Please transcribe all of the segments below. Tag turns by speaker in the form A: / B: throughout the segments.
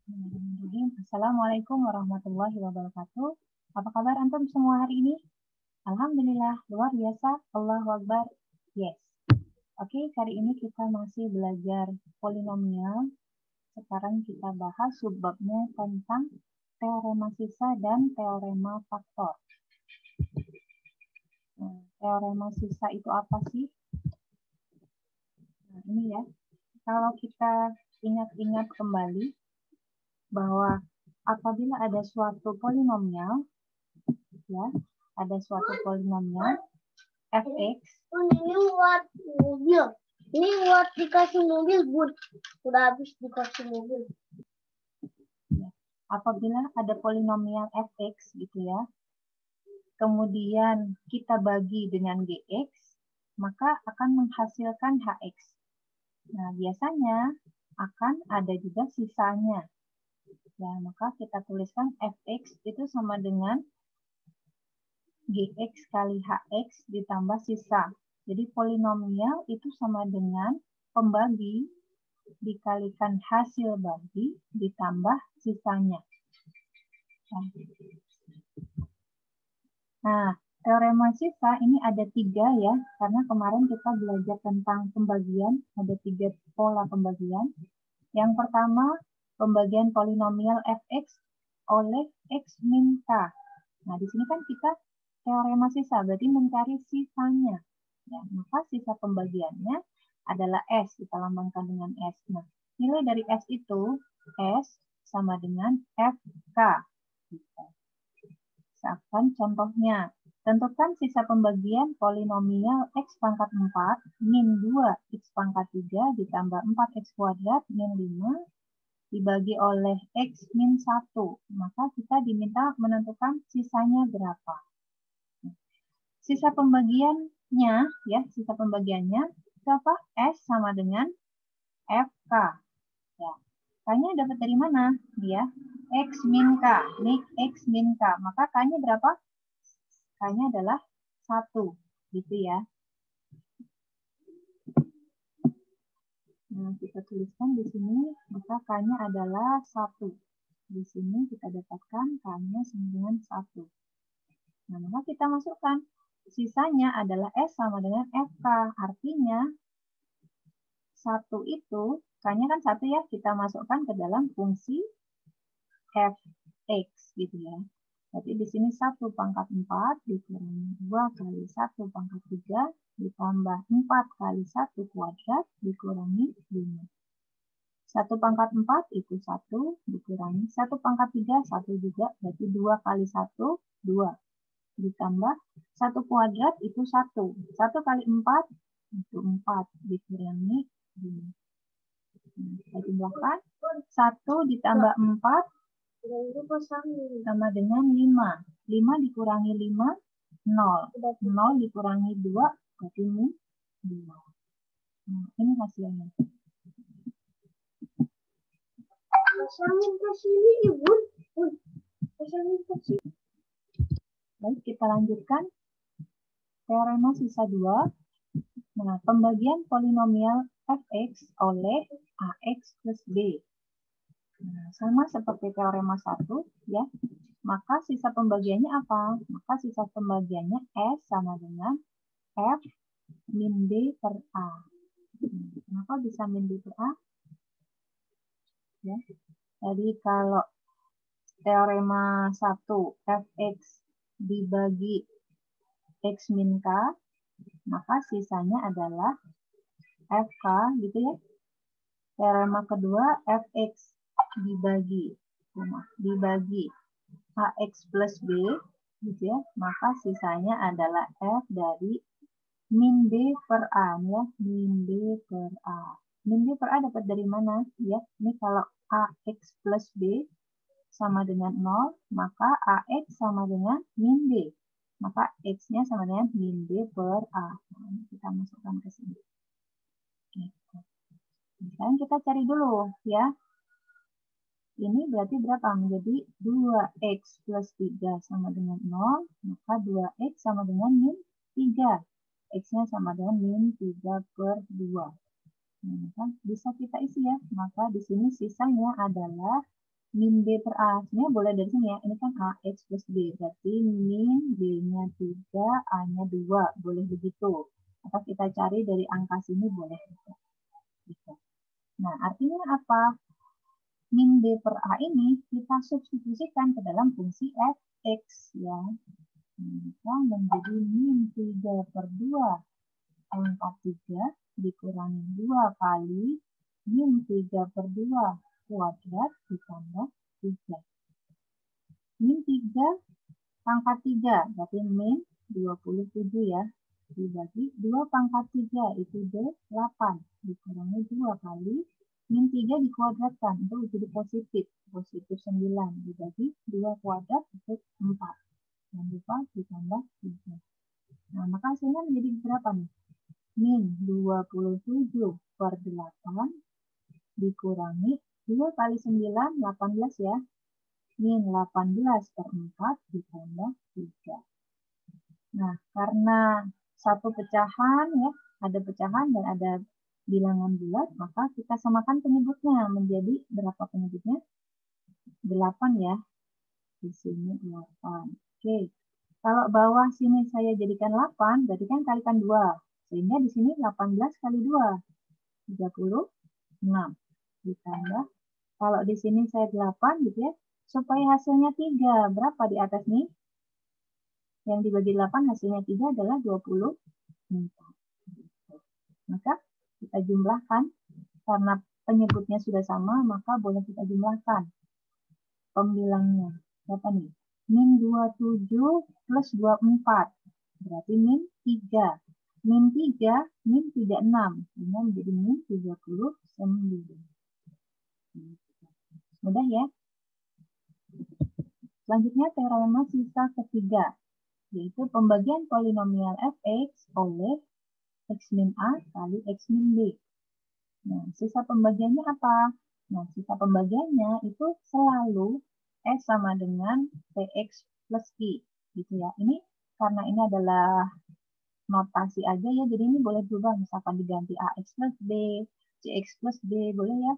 A: Bismillahirrahmanirrahim. Assalamualaikum warahmatullahi wabarakatuh. Apa kabar antum semua hari ini? Alhamdulillah, luar biasa. Allahu Akbar. Yes. Oke, kali ini kita masih belajar polinomial. Sekarang kita bahas subbabnya tentang teorema sisa dan teorema faktor. Nah, teorema sisa itu apa sih? Nah, ini ya. Kalau kita ingat-ingat kembali bahwa apabila ada suatu polinomial, ya, ada suatu polinomial fx.
B: Ini buat mobil. Ini buat dikasih mobil, Bud. Udah habis dikasih mobil.
A: Ya. Apabila ada polinomial fx gitu ya, kemudian kita bagi dengan gx, maka akan menghasilkan hx. Nah, biasanya akan ada juga sisanya. Ya, maka kita tuliskan fx itu sama dengan gx kali hx ditambah sisa. Jadi polinomial itu sama dengan pembagi dikalikan hasil bagi ditambah sisanya. Nah, teorema sisa ini ada 3 ya, karena kemarin kita belajar tentang pembagian, ada 3 pola pembagian. Yang pertama, pembagian polinomial fx oleh x min k. Nah, di sini kan kita teorema sisa, berarti mencari sisanya. Ya, maka sisa pembagiannya adalah S, kita lambangkan dengan S. Nah, nilai dari S itu, S sama dengan FK. Misalkan contohnya, tentukan sisa pembagian polinomial x pangkat 4 min 2 x pangkat 3 ditambah 4x kuadrat min 5 dibagi oleh x min 1. Maka kita diminta menentukan sisanya berapa. Sisa pembagiannya, ya, sisa pembagiannya itu apa? S sama dengan FK. Ya. K-nya dapat dari mana? Dia X min K. Ini X min K. Maka K-nya berapa? K-nya adalah 1. Gitu ya. Nah, kita tuliskan di sini, maka K-nya adalah 1. Di sini kita dapatkan K-nya sama dengan 1. Nah, maka kita masukkan. Sisanya adalah S sama dengan FK. Artinya, 1 itu, K-nya kan 1 ya, kita masukkan ke dalam fungsi fx gitu ya. Jadi di sini 1 pangkat 4 dikurangi 2 kali 1 pangkat 3 ditambah 4 kali 1 kuadrat dikurangi 5. 1 pangkat 4 itu 1 dikurangi 1 pangkat 3, 1 juga, berarti 2 kali 1, 2. Ditambah 1 kuadrat itu 1. 1 kali 4 itu 4 dikurangi 5. Kita jumlahkan 1 ditambah 4 sama dengan 5. 5 dikurangi 5, 0. 0 dikurangi 2, berarti ini 2. Nah, ini hasilnya. Baik, kita lanjutkan. Teorema sisa 2. Nah, pembagian polinomial fx oleh ax plus b. Nah, sama seperti teorema 1, ya. Maka sisa pembagiannya apa? Maka sisa pembagiannya S sama dengan F min B per A. Kenapa bisa min B per A? Ya. Jadi kalau teorema 1 Fx dibagi X min K, maka sisanya adalah FK, gitu ya. Teorema kedua Fx dibagi AX plus B, gitu ya, maka sisanya adalah F dari min B per A, ya, min B per A. Min B per A dapat dari mana? Ya, ini kalau AX plus B sama dengan 0, maka AX sama dengan min B. Maka X-nya sama dengan min B per A. Nah, ini kita masukkan ke sini. Gitu. Sekarang kita cari dulu, ya. Ini berarti berapa? Menjadi 2x plus 3 sama dengan 0, maka 2x sama dengan min 3. X-nya sama dengan min 3 per 2. Nah, bisa kita isi ya. Maka di sini sisanya adalah min B per A. Sebenarnya boleh dari sini ya. Ini kan AX plus B. Berarti min B-nya 3, A-nya 2. Boleh begitu. Atau kita cari dari angka sini boleh juga. Gitu. Nah, artinya apa? Min B per A ini kita substitusikan ke dalam fungsi fx ya. Maka menjadi min 3 per 2 pangkat 3 dikurangi 2 kali min 3 per 2 kuadrat ditambah 3. Min 3 pangkat 3 berarti min 27 ya. Dibagi 2 pangkat 3 itu 8 dikurangi 2 kali min 3 dikuadratkan itu jadi positif 9 dibagi 2 kuadrat itu 4. Jangan lupa ditambah 3. Nah, maka hasilnya menjadi berapa nih? Min 27 per 8 dikurangi 2 kali 9, 18 ya. Min 18 per 4 ditambah 3. Nah, karena satu pecahan ya, ada pecahan dan ada bilangan bulat, maka kita samakan penyebutnya menjadi berapa penyebutnya? 8 ya. Di sini 8. Oke. Kalau bawah sini saya jadikan 8, berarti kan kalikan 2. Sehingga di sini 18 kali 2. 36. Ditambah. Kalau di sini saya 8 gitu ya. Supaya hasilnya 3. Berapa di atas nih? Yang dibagi 8 hasilnya 3 adalah 24. Maka kita jumlahkan. Karena penyebutnya sudah sama, maka boleh kita jumlahkan. Pembilangnya. Berapa nih? Min 27 plus 24. Berarti min 3. Min 3, min 36. Ini menjadi min 39. Mudah ya? Selanjutnya teorema sisa ketiga, yaitu pembagian polinomial fx oleh x min a kali x min b. Nah, sisa pembagiannya apa? Nah, sisa pembagiannya itu selalu S sama dengan px plus q. Gitu ya. Ini karena ini adalah notasi aja ya, jadi ini boleh berubah. Misalkan diganti ax plus b, cx plus b, boleh ya.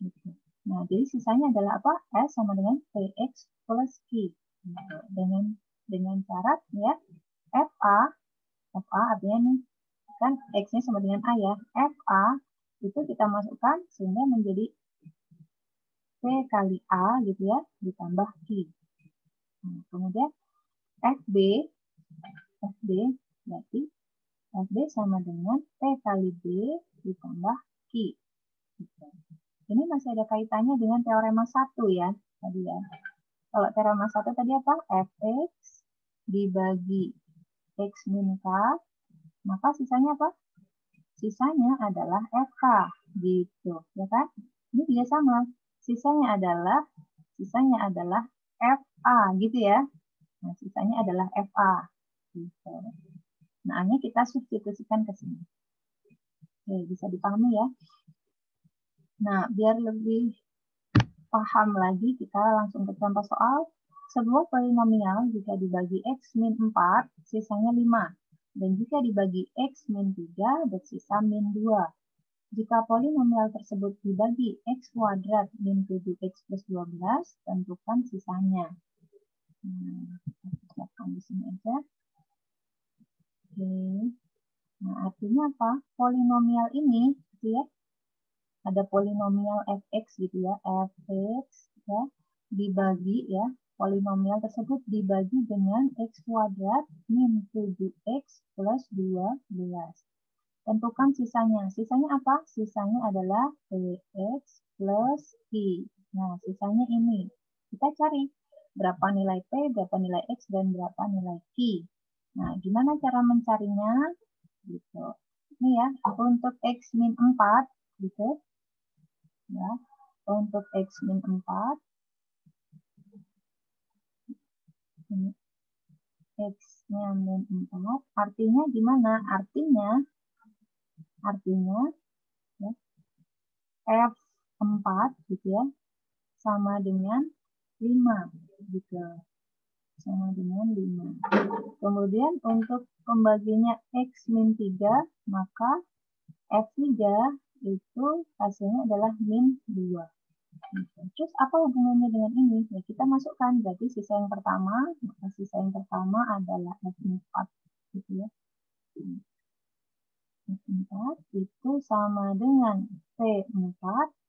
A: Gitu. Nah, jadi sisanya adalah apa? S sama dengan px plus q. Gitu. Dengan syarat ya, fa artinya nih, kan x-nya sama dengan a ya. Fa itu kita masukkan sehingga menjadi P kali A gitu ya, ditambah Q. Nah, kemudian FB berarti FB sama dengan P kali B ditambah Q. Gitu. Ini masih ada kaitannya dengan teorema 1 ya, tadi ya. Kalau teorema 1 tadi apa? Fx dibagi X min K, maka sisanya apa? Sisanya adalah FK, gitu, ya kan? Ini juga sama. Sisanya adalah FA gitu ya. Nah, sisanya adalah FA. Gitu. Nah, ini kita substitusikan ke sini. Oke, bisa dipahami ya. Nah, biar lebih paham lagi, kita langsung ke contoh soal. Sebuah polinomial jika dibagi X min 4, sisanya 5. Dan jika dibagi X min 3, bersisa min 2. Jika polinomial tersebut dibagi X kuadrat min 7X plus 12, tentukan sisanya. Kita siapkan di sini aja. Oke. Nah, artinya apa? Polinomial ini, gitu ya. Ada polinomial fx gitu ya, fx ya, dibagi ya. Polinomial tersebut dibagi dengan X kuadrat min 7X plus 12. Tentukan sisanya. Sisanya apa? Sisanya adalah Px plus Q. Nah, sisanya ini. Kita cari berapa nilai P, berapa nilai X, dan berapa nilai Q. Nah, gimana cara mencarinya? Gitu. Ini ya, untuk X min 4, gitu. Ya, untuk X min 4. Ini X-nya min 4. Artinya gimana? Artinya ya, F4 gitu ya, sama dengan 5 gitu. Sama dengan 5. Kemudian untuk pembaginya X min 3, maka F3 itu hasilnya adalah min 2. Gitu. Terus apa hubungannya dengan ini? Ya, kita masukkan, berarti sisa yang pertama adalah F4, gitu ya. F4 itu sama dengan P4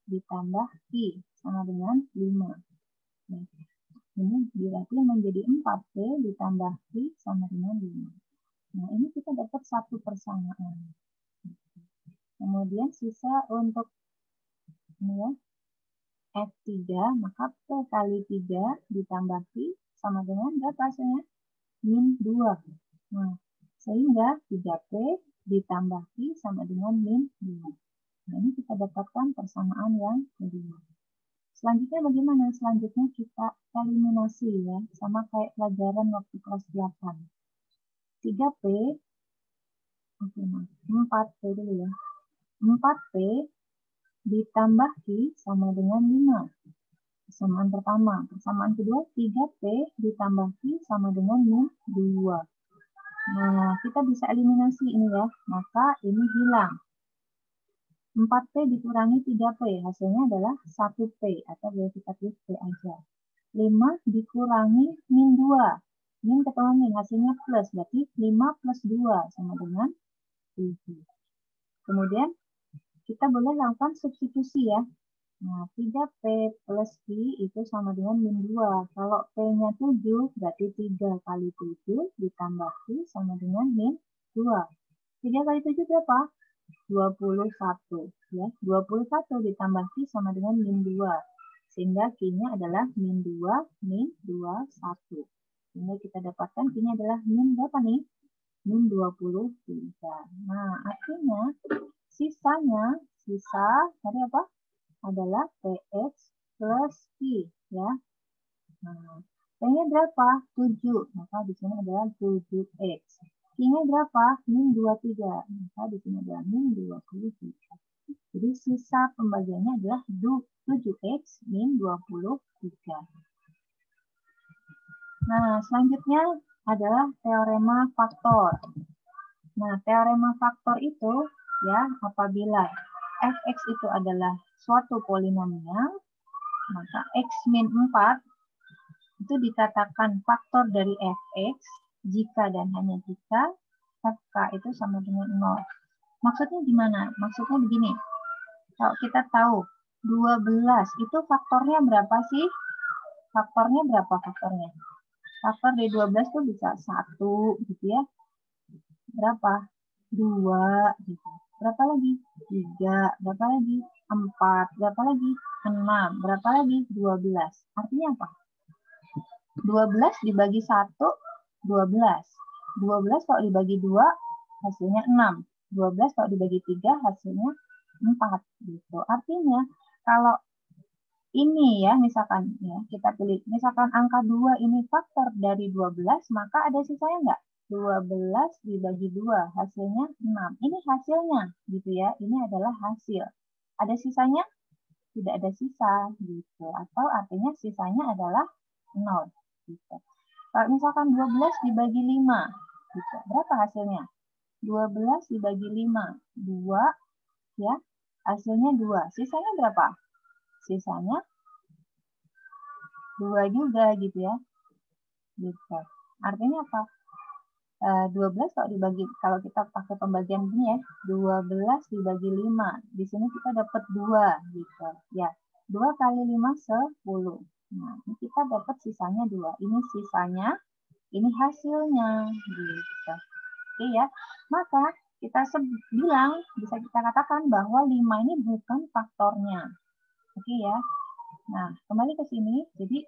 A: ditambah I, sama dengan 5. Ya. Ini berarti menjadi 4P ditambah I sama dengan 5. Nah, ini kita dapat satu persamaan. Kemudian sisa untuk ini ya, F3, maka P kali 3 ditambah I sama dengan berapa hasilnya? Min 2. Nah, sehingga 3P ditambah I sama dengan min 2. Nah, ini kita dapatkan persamaan yang kedua. Selanjutnya bagaimana? Selanjutnya kita eliminasi ya, sama kayak pelajaran waktu kelas 8. 3P, oke, 4P dulu ya. 4P ditambah I sama dengan 5. Persamaan pertama. Persamaan kedua, 3P ditambah I sama dengan min 2. Nah, kita bisa eliminasi ini ya. Maka ini hilang. 4P dikurangi 3P. Hasilnya adalah 1P. Atau boleh kita tulis P aja. 5 dikurangi min 2. Min ketemu min. Hasilnya plus. Berarti 5 plus 2 sama dengan 7. Kemudian kita boleh lakukan substitusi ya. Nah, 3P plus I itu sama dengan min 2. Kalau P-nya 7, berarti 3 kali 7 ditambah I sama dengan min 2. 3 kali 7 berapa? 21. Ya, 21 ditambah I sama dengan min 2. Sehingga Q-nya adalah min 2, min 21. Sehingga kita dapatkan Q-nya adalah min berapa nih? Min 23. Nah, artinya sisa tadi apa? Adalah PX plus I ya. Nah, P-nya berapa? 7. Maka di sini adalah 7X. Q-nya berapa? Min 23. Maka di sini adalah min 23. Jadi sisa pembagiannya adalah 7X min 23. Nah, selanjutnya adalah teorema faktor. Nah, teorema faktor itu ya, apabila fx itu adalah suatu polinomial, maka x min 4 itu dikatakan faktor dari fx jika dan hanya jika fk itu sama dengan 0. Maksudnya gimana? Maksudnya begini. Kalau kita tahu 12 itu faktornya berapa sih? Faktornya berapa faktornya? Faktor dari 12 itu bisa 1 gitu ya. Berapa? 2 gitu. Berapa lagi? 3. Berapa lagi? 4. Berapa lagi? 6. Berapa lagi? 12. Artinya apa? 12 dibagi 1, 12. 12 kalau dibagi 2, hasilnya 6. 12 kalau dibagi 3, hasilnya 4. Gitu. Artinya, kalau ini ya, misalkan ya, kita pilih, misalkan angka 2 ini faktor dari 12, maka ada sisanya enggak? 12 dibagi 2, hasilnya 6. Ini hasilnya, gitu ya. Ini adalah hasil. Ada sisanya? Tidak ada sisa, gitu. Atau artinya sisanya adalah 0, gitu. Kalau misalkan 12 dibagi 5, gitu. Berapa hasilnya? 12 dibagi 5, 2, ya. Hasilnya 2. Sisanya berapa? Sisanya 2 juga, gitu ya. Gitu. Artinya apa? 12 kalau kita pakai pembagian ini ya, 12 dibagi 5. Di sini kita dapat 2 gitu. Ya. 2 kali 5 10. Nah, ini kita dapat sisanya 2. Ini sisanya, ini hasilnya gitu. Oke ya. Maka kita bilang, bisa kita katakan bahwa 5 ini bukan faktornya. Oke ya. Nah, kembali ke sini. Jadi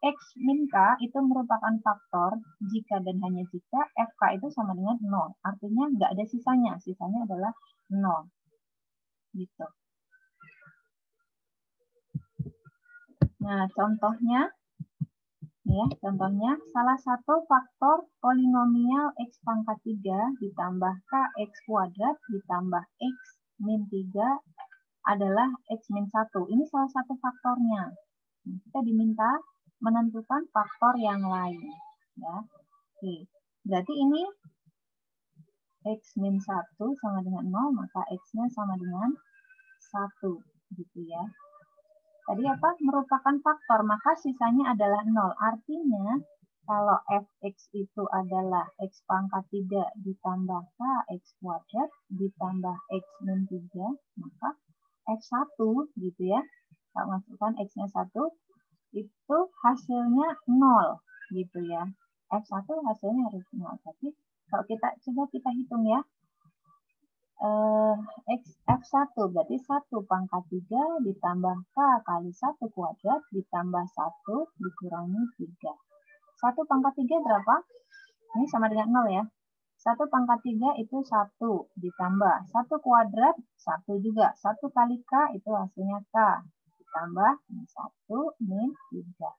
A: X min K itu merupakan faktor jika dan hanya jika FK itu sama dengan 0. Artinya nggak ada sisanya. Sisanya adalah 0. Gitu. Nah, contohnya, ya, contohnya salah satu faktor polinomial X pangkat 3 ditambah KX kuadrat ditambah X min 3 adalah X min 1. Ini salah satu faktornya. Nah, kita diminta menentukan faktor yang lain. Ya. Oke. Berarti ini X min 1 sama dengan 0, maka X-nya sama dengan 1. Gitu ya. tadi apa? Merupakan faktor, maka sisanya adalah 0. Artinya, kalau fx itu adalah x pangkat 3 ditambah kx kuadrat ditambah x min 3, maka f1 gitu ya. Kalau masukkan x-nya 1, itu hasilnya 0 gitu ya. F1 hasilnya harus 0. Tapi kalau coba kita hitung ya. F1 berarti 1 pangkat 3 ditambah K kali 1 kuadrat ditambah 1 dikurangi 3. 1 pangkat 3 berapa? Ini sama dengan 0 ya. 1 pangkat 3 itu 1 ditambah 1 kuadrat 1 juga. 1 kali K itu hasilnya K ditambah 1 min 3.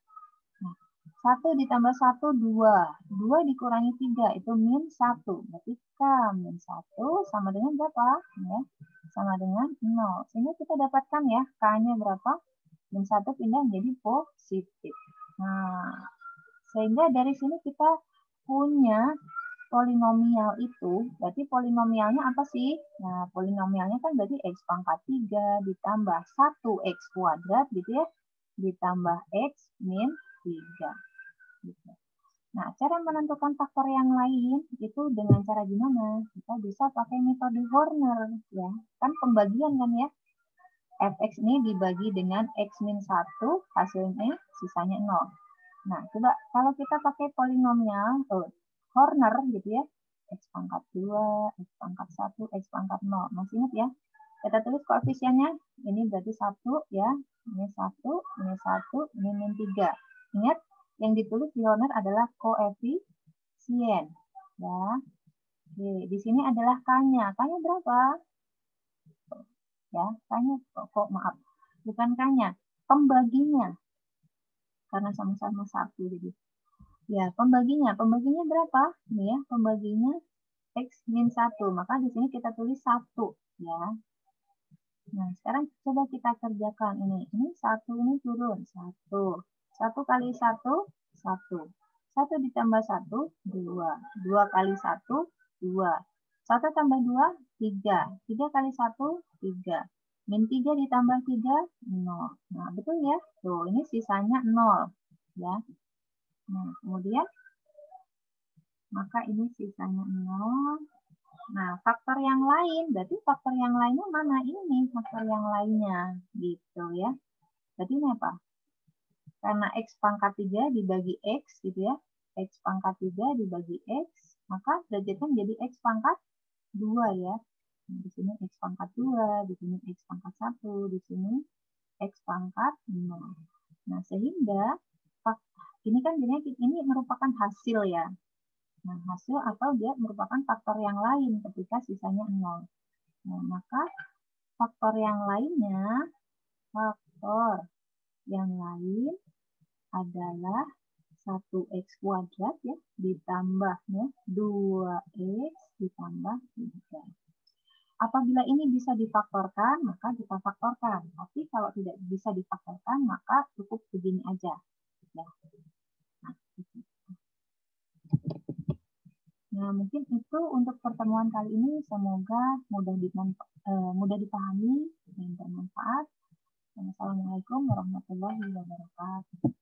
A: Nah, 1 ditambah 1, 2. 2 dikurangi 3, itu min 1. Berarti K min 1 sama dengan berapa? Ya, sama dengan 0. Sehingga kita dapatkan ya, K-nya berapa? Min 1 pindah menjadi positif. Nah, sehingga dari sini kita punya polinomial itu, berarti polinomialnya apa sih? Nah, polinomialnya kan berarti x pangkat 3 ditambah 1x kuadrat gitu ya, ditambah x min 3. Gitu. Nah, cara menentukan faktor yang lain itu dengan cara gimana? Kita bisa pakai metode Horner, ya. Kan pembagian kan ya. Fx ini dibagi dengan x min 1, hasilnya sisanya 0. Nah, coba kalau kita pakai polinomial, Horner gitu ya, x pangkat 2, x pangkat 1, x pangkat 0. Masih ingat ya? Kita tulis koefisiennya, ini berarti 1 ya, ini 1, ini 1, ini min 3. Ingat, yang ditulis di Horner adalah koefisien. Ya. Oke, di sini adalah K-nya. K-nya berapa? Ya, K-nya maaf. Bukan K-nya, pembaginya. Karena sama-sama 1 jadi. Ya, pembaginya berapa? Ini ya, pembaginya x min 1. Maka di sini kita tulis 1 ya. Nah, sekarang coba kita kerjakan ini. Ini 1 ini turun 1. 1 kali 1 1. 1 ditambah 1 2. 2 kali 1 2. 1 tambah 2 3. 3 kali 1 3. Min 3 ditambah 3 0. Nah, betul ya? Tuh, ini sisanya 0 ya. Nah, kemudian maka ini sisanya 0. Nah, faktor yang lain, berarti faktor yang lainnya mana? Ini faktor yang lainnya, gitu ya. Berarti ini apa? Karena x pangkat 3 dibagi x, gitu ya. X pangkat 3 dibagi x, maka derajatnya menjadi x pangkat 2 ya. Nah, di sini x pangkat 2, di sini x pangkat 1, di sini x pangkat 0. Nah, sehingga ini kan ini merupakan hasil ya. Nah, hasil atau dia merupakan faktor yang lain ketika sisanya 0. Nah, maka faktor yang lainnya, adalah 1x kuadrat ya, ditambahnya 2x ditambah 3. Apabila ini bisa difaktorkan, maka kita faktorkan. Tapi kalau tidak bisa difaktorkan, maka cukup begini aja. Ya. Nah, mungkin itu untuk pertemuan kali ini. Semoga mudah dipahami dan bermanfaat. Assalamualaikum warahmatullahi wabarakatuh.